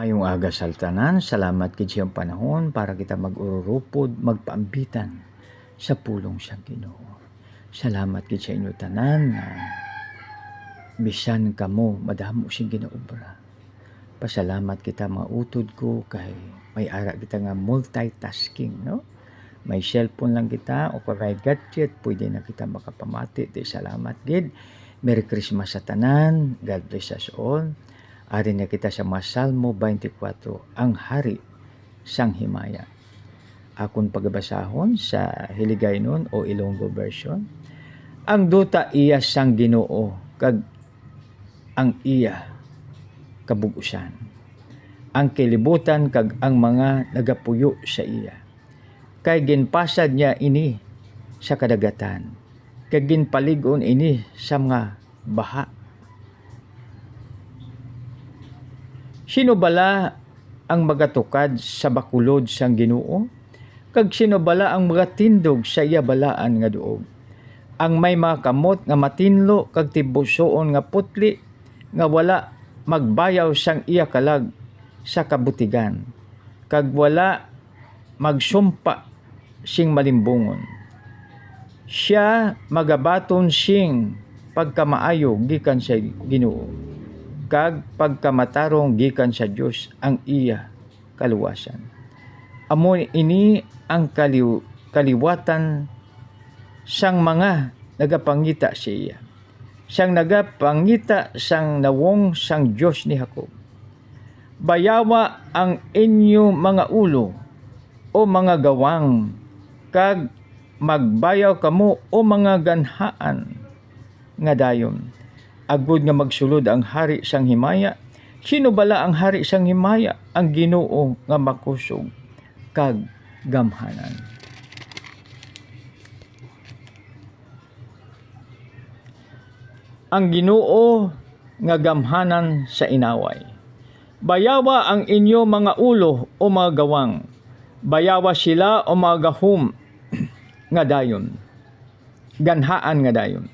Mayong aga saltanan, salamat kid siyang panahon para kita mag-ururupod, magpaambitan sa pulong sa Ginoo. Salamat kid sa inyo tanan na bisan kamo madamo sing ginaobra. Pasalamat kita mga utod ko kay may ara kita nga multitasking, no? May cellphone lang kita o may gadget, pwede na kita makapamati. Salamat gid. Merry Christmas sa tanan. God bless us all. Ari na kita sa Salmo 24, ang hari sang himaya. Akon pagbasahon sa Hiligaynon o Ilonggo version. Ang duta iya sang Ginoo kag ang iya kabugusan. Ang kilibutan kag ang mga nagapuyo sa iya. Kay ginpasad niya ini sa kadagatan. Kay ginpaligon ini sa mga baha. Sino bala ang magatukad sa bakulod sang Ginoo? Kag sino bala ang magatindog sa iya balaan nga duog? Ang may mga kamot nga matinlo kag tibusoon nga putli nga wala magbayaw sang iya kalag sa kabutigan. Kag wala magsumpa sing malimbungon. Siya magabaton sing pagkamaayo gikan sa Ginoo. Kag pagkamatarong gikan sa Dios ang iya kaluwasan. Amon ini ang kaliwatan sang mga nagapangita sa iya. Sang nagapangita sang nawong sang Dios ni Jacob. Bayawa ang inyo mga ulo o mga gawang, kag magbayaw kamo o mga ganhaan nga dayon. Agud nga magsulod ang hari sang himaya. Sino bala ang hari sang himaya? Ang Ginoo nga makusog kag gamhanan. Ang Ginoo nga gamhanan sa inaway. Bayawa ang inyo mga ulo o mga gawang. Bayawa sila o mga gahom nga dayon. Ganhaan nga dayon.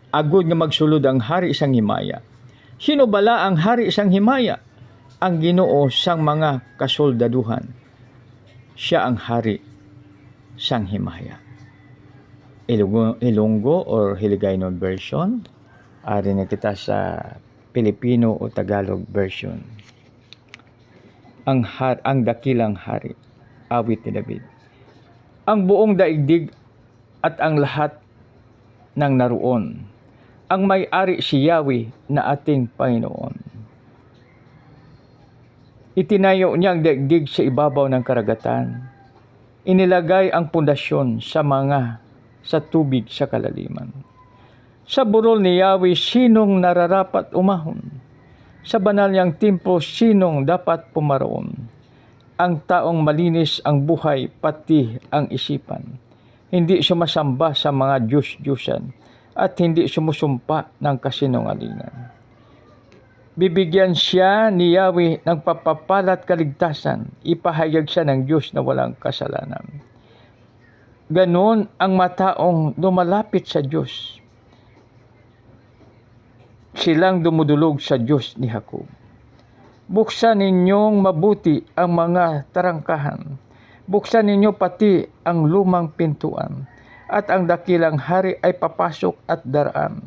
Agud nga magsulod ang hari sang himaya. Sino bala ang hari sang himaya? Ang Ginoo sang mga kasoldaduhan. Siya ang hari sang himaya. Ilonggo or Hiligaynon version. Ari na kita sa Pilipino o Tagalog version. Ang dakilang hari. Awit ni David. Ang buong daigdig at ang lahat ng naroon. Ang may-ari si Yahweh na ating Panginoon. Itinayo niya ang daigdig sa ibabaw ng karagatan. Inilagay ang pundasyon sa tubig sa kalaliman. Sa burol ni Yahweh, sinong nararapat umahon? Sa banal niyang templo, sinong dapat pumaroon? Ang taong malinis ang buhay, pati ang isipan. Hindi sumasamba sa mga Diyos-Diyosan at hindi sumusumpa ng kasinungalingan. Bibigyan siya ni Yahweh ng papapalat kaligtasan. Ipahayag siya ng Diyos na walang kasalanan. Ganon ang mataong lumalapit sa Diyos. Silang dumudulog sa Diyos ni Jacob. Buksan ninyong mabuti ang mga tarangkahan. Buksan ninyo pati ang lumang pintuan. At ang dakilang hari ay papasok at daraan.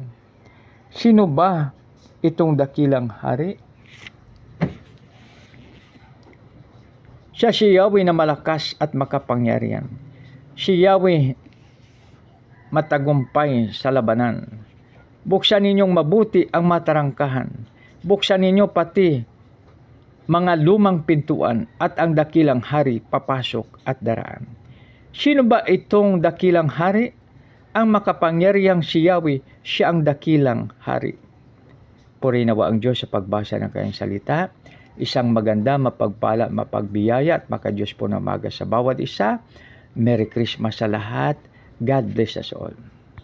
Sino ba itong dakilang hari? Siya si Yahweh na malakas at makapangyarihan. Si Yahweh matagumpay sa labanan. Buksan ninyong mabuti ang matarangkahan. Buksan ninyo pati mga lumang pintuan at ang dakilang hari papasok at daraan. Sino ba itong dakilang hari? Ang makapangyarihang si Yahweh, siya ang dakilang hari. Puri nawa ang Diyos sa pagbasa ng kanyang salita. Isang maganda, mapagpala, mapagbiyaya at makadiyos po na maga sa bawat isa. Merry Christmas sa lahat. God bless us all.